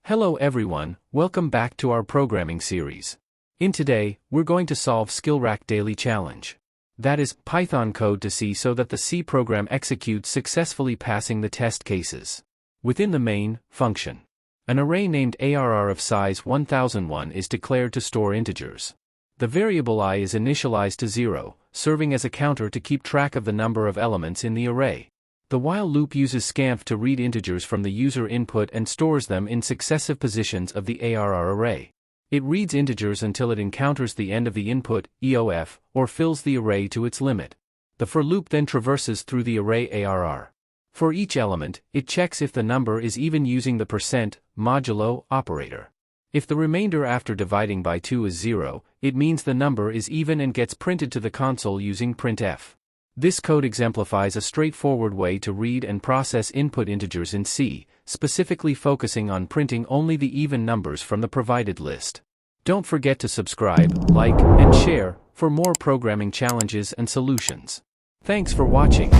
Hello everyone, welcome back to our programming series. In today, we're going to solve SkillRack daily challenge. That is, Python code to C so that the C program executes successfully passing the test cases. Within the main function, an array named ARR of size 1001 is declared to store integers. The variable I is initialized to 0, serving as a counter to keep track of the number of elements in the array. The while loop uses scanf to read integers from the user input and stores them in successive positions of the ARR array. It reads integers until it encounters the end of the input, EOF, or fills the array to its limit. The for loop then traverses through the array ARR. For each element, it checks if the number is even using the %, operator. If the remainder after dividing by 2 is 0, it means the number is even and gets printed to the console using printf. This code exemplifies a straightforward way to read and process input integers in C, specifically focusing on printing only the even numbers from the provided list. Don't forget to subscribe, like, and share for more programming challenges and solutions. Thanks for watching.